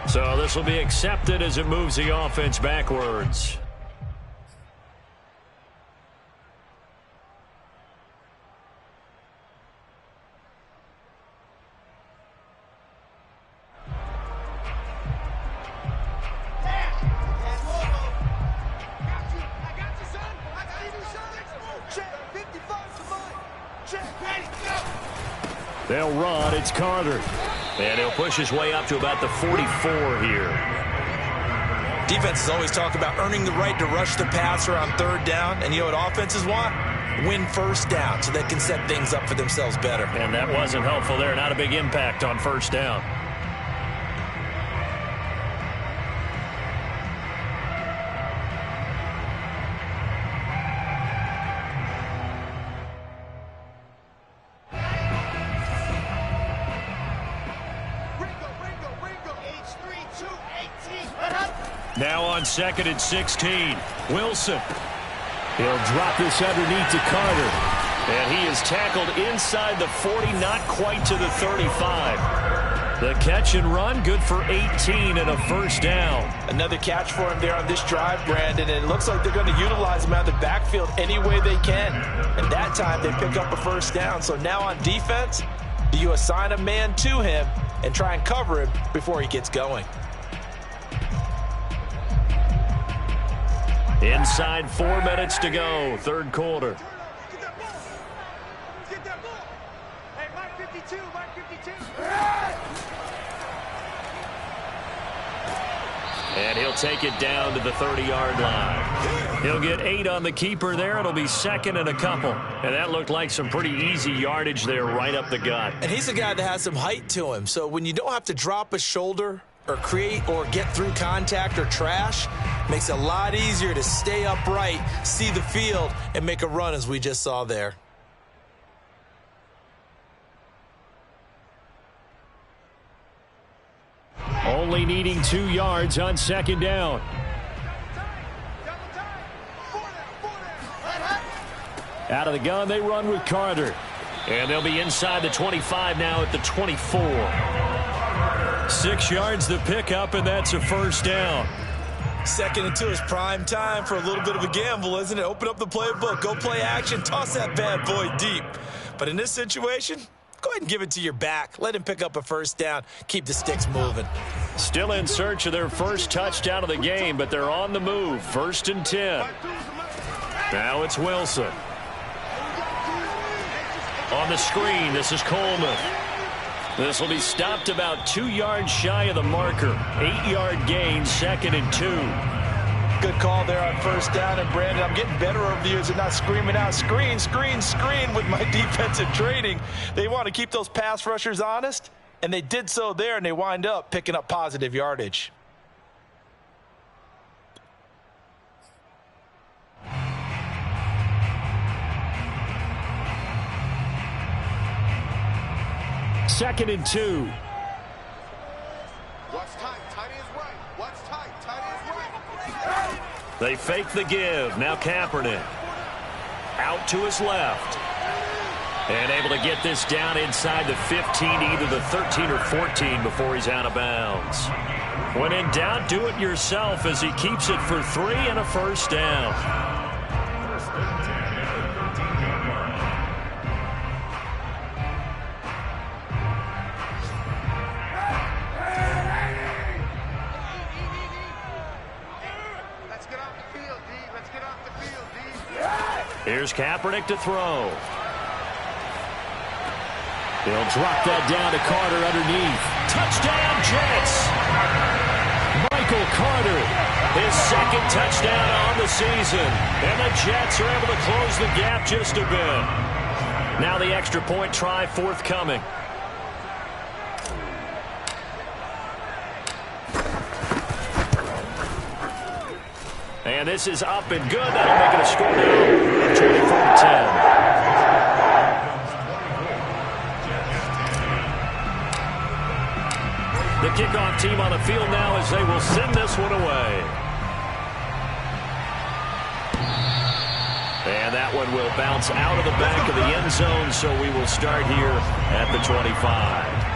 Speaker 1: So this will be accepted as it moves the offense backwards. They'll run. It's Carter. And he'll push his way up to about the 44 here.
Speaker 2: Defenses always talk about earning the right to rush the passer on 3rd down. And you know what offenses want? Win 1st down so they can set things up for themselves better.
Speaker 1: And that wasn't helpful there. Not a big impact on 1st down. Now on 2nd and 16, Wilson. He'll drop this underneath to Carter. And he is tackled inside the 40, not quite to the 35. The catch and run, good for 18 and a 1st down.
Speaker 2: Another catch for him there on this drive, Brandon, and it looks like they're going to utilize him out of the backfield any way they can. And that time they pick up a 1st down. So now on defense, do you assign a man to him and try and cover him before he gets going?
Speaker 1: Inside 4 minutes to go, 3rd quarter.
Speaker 3: Get that ball. Hey, Mike 52, Mike 52.
Speaker 1: And he'll take it down to the 30-yard line. He'll get 8 on the keeper there. It'll be 2nd and a couple. And that looked like some pretty easy yardage there right up the gut.
Speaker 2: And he's a guy that has some height to him. So when you don't have to drop a shoulder or create or get through contact or trash, makes it a lot easier to stay upright, see the field, and make a run as we just saw there.
Speaker 1: only needing 2 yards on second down. Out of the gun, they run with Carter. And they'll be inside the 25 now at the 24. 6 yards the pickup, and that's a first down.
Speaker 2: 2nd and 2 is prime time for a little bit of a gamble, isn't it? Open up the playbook, go play action, toss that bad boy deep. But in this situation, go ahead and give it to your back. Let him pick up a first down. Keep the sticks moving.
Speaker 1: Still in search of their first touchdown of the game, but they're on the move. 1st and 10. Now it's Wilson. On the screen, this is Coleman. This will be stopped about 2 yards shy of the marker. 8-yard gain, 2nd and 2.
Speaker 2: Good call there on first down. And, Brandon, I'm getting better over the years and not screaming out, screen, screen, screen with my defensive training. They want to keep those pass rushers honest, and they did so there, and they wind up picking up positive yardage.
Speaker 1: Second and 2.
Speaker 3: Watch tight, tight is right. Watch tight, tight is right.
Speaker 1: They fake the give. Now Kaepernick. Out to his left. And able to get this down inside the 15, either the 13 or 14 before he's out of bounds. When in doubt, do it yourself as he keeps it for 3 and a first down. Here's Kaepernick to throw. He'll drop that down to Carter underneath. Touchdown, Jets! Michael Carter, his 2nd touchdown on the season. And the Jets are able to close the gap just a bit. Now the extra point try forthcoming. And this is up and good. That'll make it a score now of 24-10. The kickoff team on the field now as they will send this one away. And that one will bounce out of the back of the end zone, so we will start here at the 25.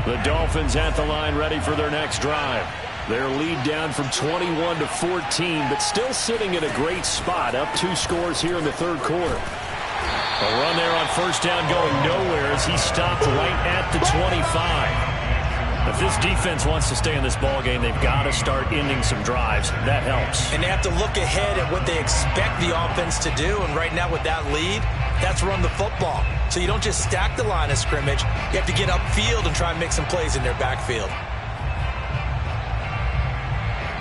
Speaker 1: The Dolphins at the line ready for their next drive. Their lead down from 21 to 14, but still sitting in a great spot, up 2 scores here in the 3rd quarter. A run there on first down going nowhere as he stopped right at the 25. If this defense wants to stay in this ballgame, they've got to start ending some drives. That helps.
Speaker 2: And they have to look ahead at what they expect the offense to do, and right now with that lead, that's run the football. So you don't just stack the line of scrimmage. You have to get upfield and try and make some plays in their backfield.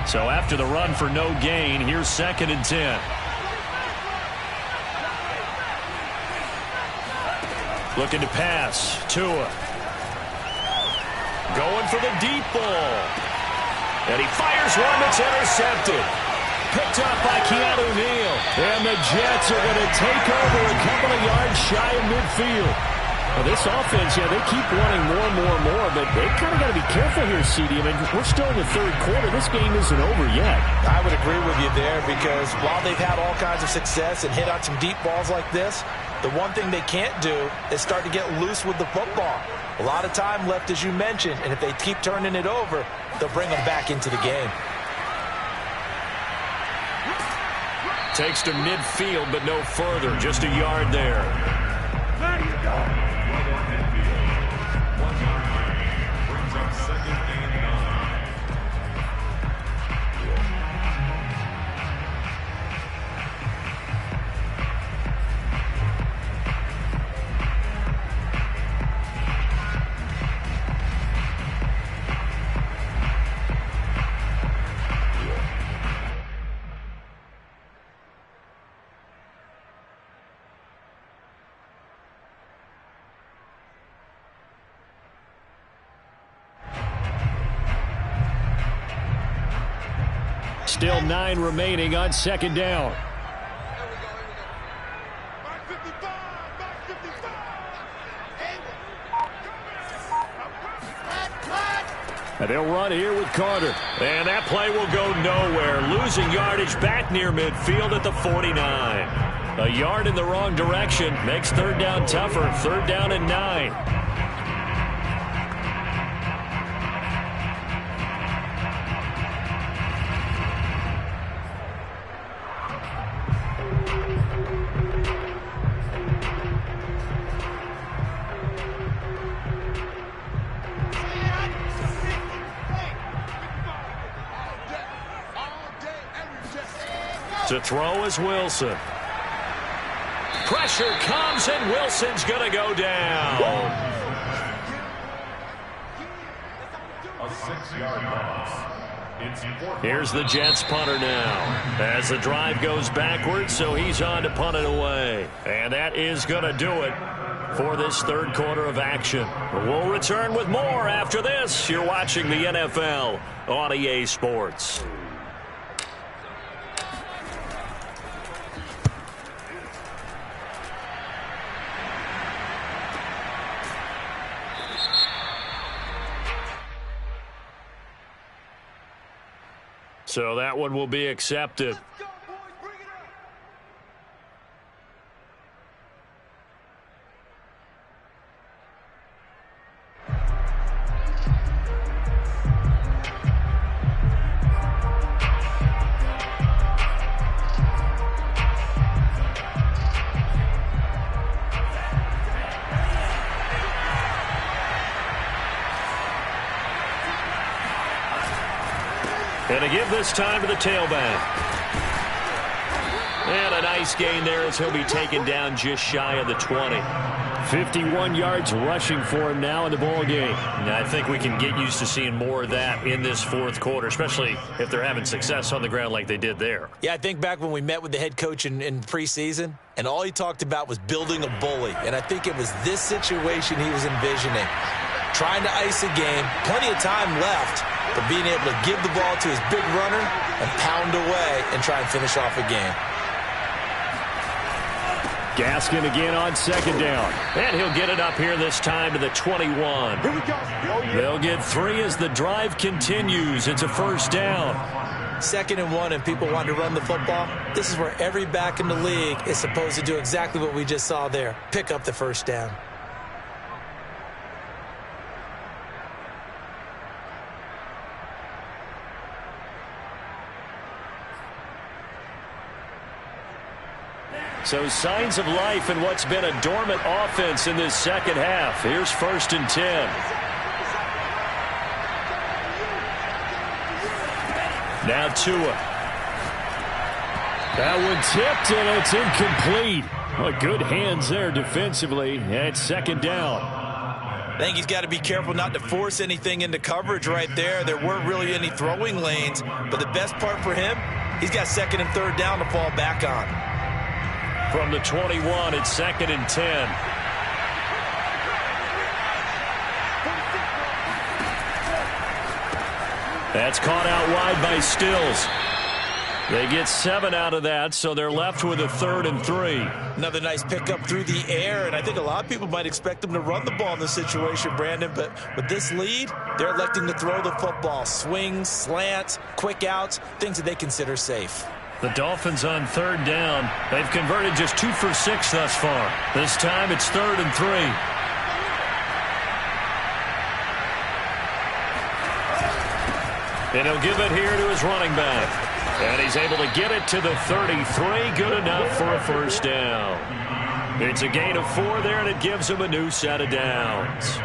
Speaker 1: So after the run for no gain, here's 2nd and 10. Looking to pass. Tua. Going for the deep ball. And he fires one that's intercepted. Picked up by Keanu Neal. And the Jets are going to take over a couple of yards shy of midfield. Well, this offense, yeah, they keep wanting more and more and more, but they kind of got to be careful here, CD. I mean, we're still in the 3rd quarter. This game isn't over yet.
Speaker 2: I would agree with you there because while they've had all kinds of success and hit on some deep balls like this, the one thing they can't do is start to get loose with the football. A lot of time left, as you mentioned, and if they keep turning it over, they'll bring them back into the game.
Speaker 1: Takes to midfield, but no further. Just a yard there.
Speaker 3: There you go.
Speaker 1: Still 9 remaining on second down. And they'll run here with Carter. And that play will go nowhere. Losing yardage back near midfield at the 49. A yard in the wrong direction makes third down tougher. Third down and 9. To throw is Wilson. Pressure comes, and Wilson's going to go down.
Speaker 4: A 6-yard loss.
Speaker 1: Here's the Jets punter now. As the drive goes backwards, so he's on to punt it away. And that is going to do it for this third quarter of action. We'll return with more after this. You're watching the NFL on EA Sports. So that one will be accepted. And to give this time to the tailback. And a nice gain there as he'll be taken down just shy of the 20. 51 yards rushing for him now in the ball game. And I think we can get used to seeing more of that in this fourth quarter, especially if they're having success on the ground like they did there.
Speaker 2: Yeah, I think back when we met with the head coach in preseason, and all he talked about was building a bully. And I think it was this situation he was envisioning. Trying to ice a game, plenty of time left, but being able to give the ball to his big runner and pound away and try and finish off a game.
Speaker 1: Gaskin again on second down. And he'll get it up here this time to the 21.
Speaker 3: Here we go.
Speaker 1: They'll get 3 as the drive continues. It's a first down.
Speaker 2: 2nd and 1 and people want to run the football. This is where every back in the league is supposed to do exactly what we just saw there. Pick up the first down.
Speaker 1: So signs of life in what's been a dormant offense in this second half. Here's 1st and 10. Now Tua. That one tipped, and it's incomplete. Well, good hands there defensively. And it's 2nd down.
Speaker 2: I think he's got to be careful not to force anything into coverage right there. There weren't really any throwing lanes, but the best part for him, he's got 2nd and 3rd down to fall back on.
Speaker 1: From the 21, it's 2nd and 10. That's caught out wide by Stills. They get 7 out of that, so they're left with a 3rd and 3.
Speaker 2: Another nice pickup through the air, and I think a lot of people might expect them to run the ball in this situation, Brandon, but with this lead, they're electing to throw the football. Swings, slants, quick outs, things that they consider safe.
Speaker 1: The Dolphins on 3rd down. They've converted just 2 for 6 thus far. This time it's 3rd and 3. And he'll give it here to his running back. And he's able to get it to the 33. Good enough for a first down. It's a gain of 4 there, and it gives him a new set of downs.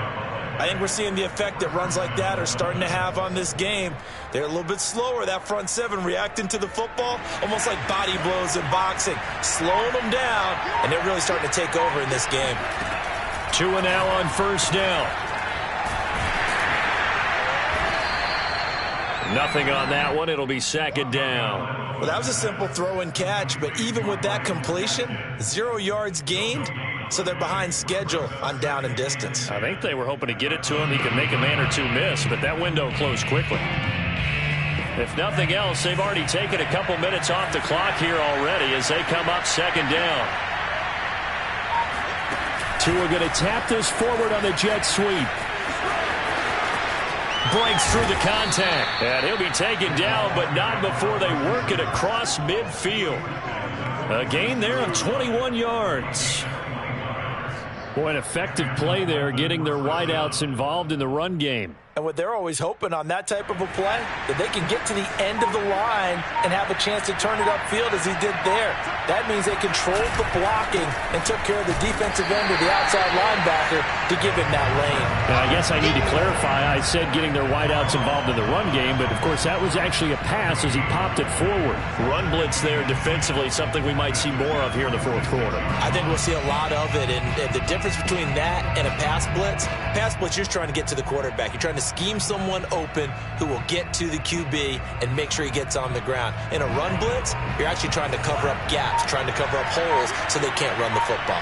Speaker 2: I think we're seeing the effect that runs like that are starting to have on this game. They're a little bit slower, that front 7, reacting to the football, almost like body blows in boxing, slowing them down, and they're really starting to take over in this game.
Speaker 1: Tua now on 1st down. Nothing on that one. It'll be 2nd down.
Speaker 2: Well, that was a simple throw and catch, but even with that completion, 0 yards gained. So they're behind schedule on down and distance.
Speaker 1: I think they were hoping to get it to him. He can make a man or 2 miss, but that window closed quickly. If nothing else, they've already taken a couple minutes off the clock here already as they come up 2nd down. Tua going to tap this forward on the jet sweep. Breaks through the contact. And he'll be taken down, but not before they work it across midfield. A gain there of 21 yards. Boy, an effective play there, getting their wideouts involved in the run game.
Speaker 2: And what they're always hoping on that type of a play, that they can get to the end of the line and have a chance to turn it upfield as he did there. That means they controlled the blocking and took care of the defensive end of the outside linebacker to give him that lane.
Speaker 1: Now, I guess I need to clarify. I said getting their wideouts involved in the run game, but of course that was actually a pass as he popped it forward. Run blitz there defensively, something we might see more of here in the fourth quarter.
Speaker 2: I think we'll see a lot of it, and the difference between that and a pass blitz, you're just trying to get to the quarterback. You're trying to scheme someone open who will get to the QB and make sure he gets on the ground. In a run blitz, you're actually trying to cover up gaps, trying to cover up holes so they can't run the football.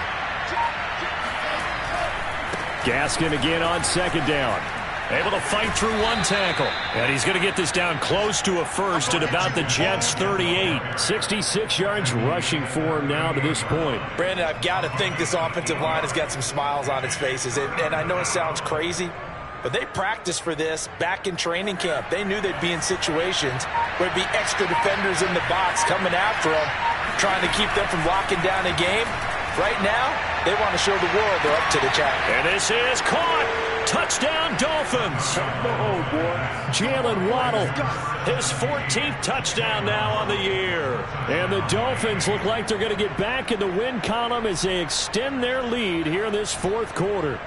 Speaker 1: Gaskin again on second down. Able to fight through one tackle. And he's going to get this down close to a first at about the Jets' 38. 66 yards rushing for him now to this point.
Speaker 2: Brandon, I've got to think this offensive line has got some smiles on its faces. And I know it sounds crazy, but they practiced for this back in training camp. They knew they'd be in situations where there'd be extra defenders in the box coming after them, trying to keep them from locking down a game. Right now, they want to show the world they're up to the challenge.
Speaker 1: And this is caught. Touchdown, Dolphins.
Speaker 3: Oh, boy.
Speaker 1: Jalen Waddle, his 14th touchdown now on the year. And the Dolphins look like they're going to get back in the win column as they extend their lead here in this fourth quarter.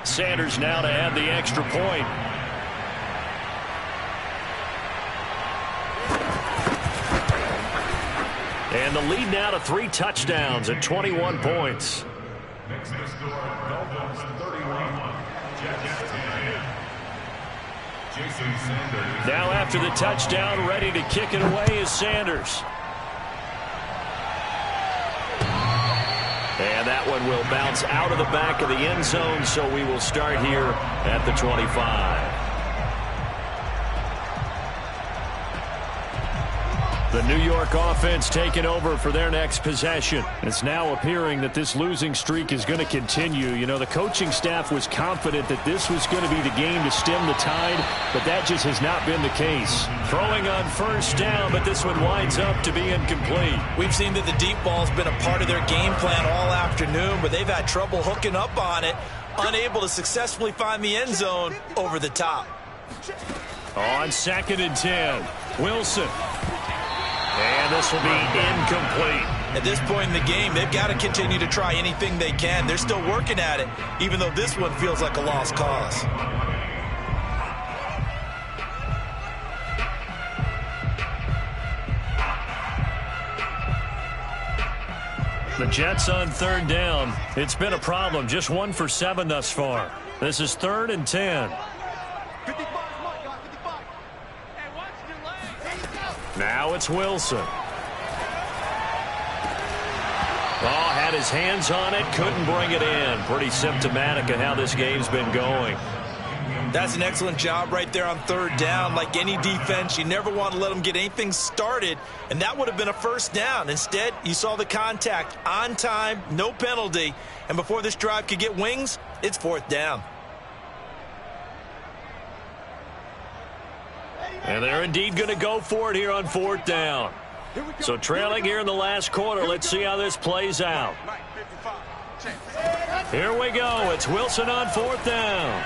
Speaker 1: Sanders now to add the extra point. And the lead now to 3 touchdowns at 21 points.
Speaker 4: Next to score, Dolphins 31, Jets 10. Jason Sanders.
Speaker 1: Now after the touchdown, ready to kick it away is Sanders. And that one will bounce out of the back of the end zone, so we will start here at the 25. The New York offense taking over for their next possession. It's now appearing that this losing streak is going to continue. You know, the coaching staff was confident that this was going to be the game to stem the tide, but that just has not been the case. Throwing on first down, but this one winds up to be incomplete.
Speaker 2: We've seen that the deep ball's been a part of their game plan all afternoon, but they've had trouble hooking up on it, unable to successfully find the end zone over the top.
Speaker 1: On 2nd and 10, Wilson. And this will be incomplete.
Speaker 2: At this point in the game, they've got to continue to try anything they can. They're still working at it, even though this one feels like a lost cause.
Speaker 1: The Jets on 3rd down. It's been a problem. Just 1 for 7 thus far. This is 3rd and 10. Now it's Wilson. Had his hands on it, couldn't bring it in. Pretty symptomatic of how this game's been going.
Speaker 2: That's an excellent job right there on 3rd down. Like any defense, you never want to let them get anything started, and that would have been a first down. Instead, you saw the contact on time, no penalty, and before this drive could get wings, it's 4th down.
Speaker 1: And they're indeed going to go for it here on 4th down. So trailing here in the last quarter, let's see how this plays out. Here we go. It's Wilson on 4th down.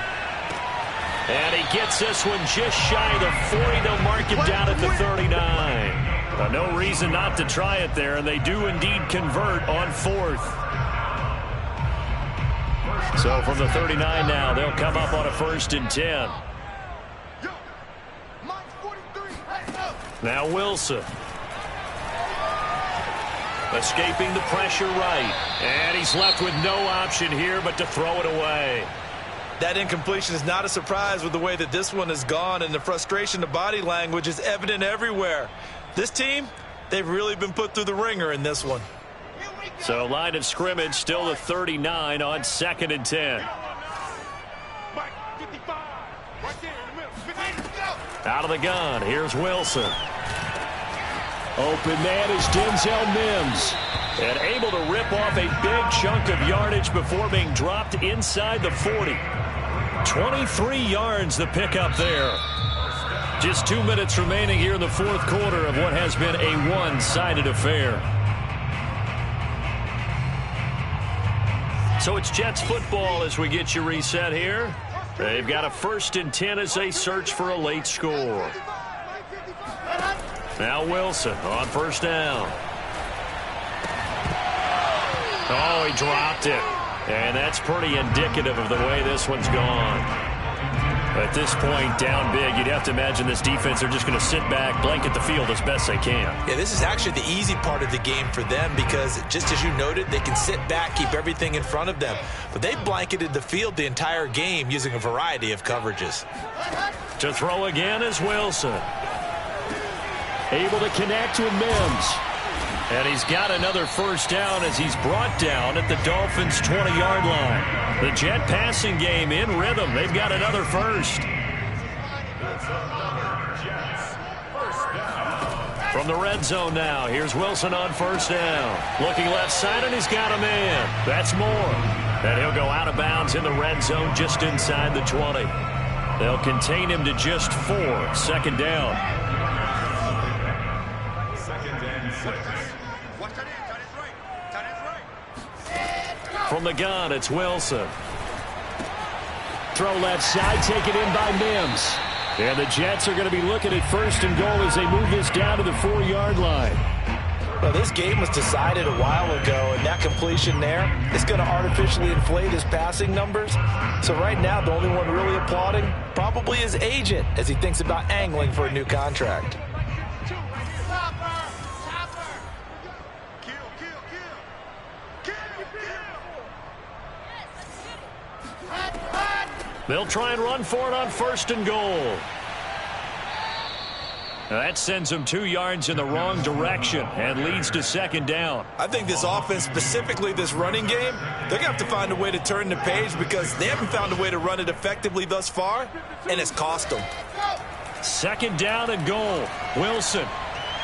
Speaker 1: And he gets this one just shy of the 40. They'll mark him down at the 39. No reason not to try it there, and they do indeed convert on 4th. So from the 39 now, they'll come up on a 1st and 10. Now Wilson. Escaping the pressure right. And he's left with no option here but to throw it away.
Speaker 2: That incompletion is not a surprise with the way that this one has gone, and the frustration, the body language is evident everywhere. This team, they've really been put through the ringer in this one.
Speaker 1: So line of scrimmage still the 39 on 2nd and 10. Out of the gun, here's Wilson. Open man is Denzel Mims. And able to rip off a big chunk of yardage before being dropped inside the 40. 23 yards the pickup there. Just 2 minutes remaining here in the fourth quarter of what has been a one-sided affair. So it's Jets football as we get you reset here. They've got a 1st and 10 as they search for a late score. Now Wilson on 1st down. Oh, he dropped it. And that's pretty indicative of the way this one's gone. At this point, down big, you'd have to imagine this defense are just going to sit back, blanket the field as best they can.
Speaker 2: Yeah, this is actually the easy part of the game for them because, just as you noted, they can sit back, keep everything in front of them. But they blanketed the field the entire game using a variety of coverages.
Speaker 1: To throw again is Wilson. Able to connect with Mims. And he's got another 1st down as he's brought down at the Dolphins' 20-yard line. The Jet passing game in rhythm. They've got another 1st. From the red zone now, here's Wilson on 1st down. Looking left side, and he's got a man. That's Moore. And he'll go out of bounds in the red zone just inside the 20. They'll contain him to just 4. 2nd down. From the gun, it's Wilson. Throw left side, taken in by Mims. And the Jets are going to be looking at 1st and goal as they move this down to the 4-yard line.
Speaker 2: Well, this game was decided a while ago, and that completion there is going to artificially inflate his passing numbers. So right now, the only one really applauding probably his agent as he thinks about angling for a new contract.
Speaker 1: They'll try and run for it on 1st and goal. Now that sends them 2 yards in the wrong direction and leads to 2nd down.
Speaker 2: I think this offense, specifically this running game, they're going to have to find a way to turn the page because they haven't found a way to run it effectively thus far, and it's cost them.
Speaker 1: 2nd down and goal. Wilson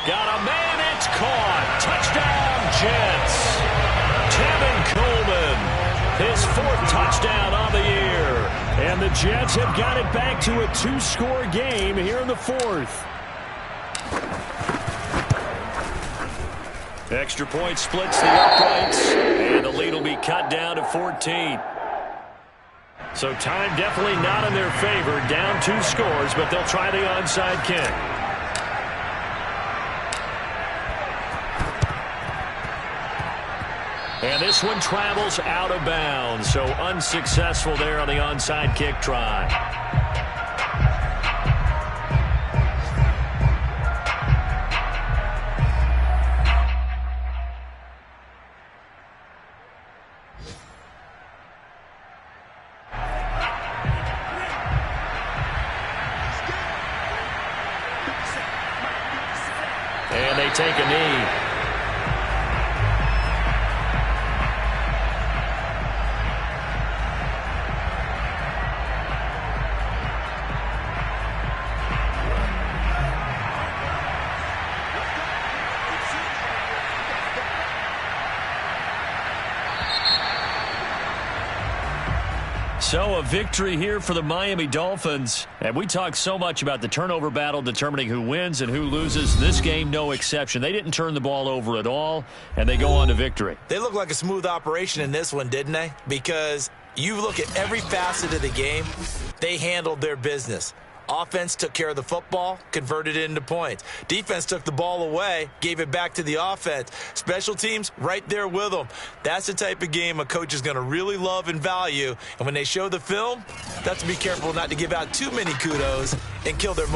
Speaker 1: got a man. It's caught. Touchdown, Jets. Tevin Coleman. His 4th touchdown on the year. And the Jets have got it back to a 2-score game here in the 4th. Extra point splits the uprights. And the lead will be cut down to 14. So time definitely not in their favor. Down 2 scores, but they'll try the onside kick. And this one travels out of bounds, so unsuccessful there on the onside kick try. And they take a knee. So a victory here for the Miami Dolphins. And we talk so much about the turnover battle determining who wins and who loses. This game, no exception. They didn't turn the ball over at all, and they go on to victory.
Speaker 2: They look like a smooth operation in this one, didn't they? Because you look at every facet of the game, they handled their business. Offense took care of the football, converted it into points. Defense took the ball away, gave it back to the offense. Special teams, right there with them. That's the type of game a coach is going to really love and value. And when they show the film, they have to be careful not to give out too many kudos and kill their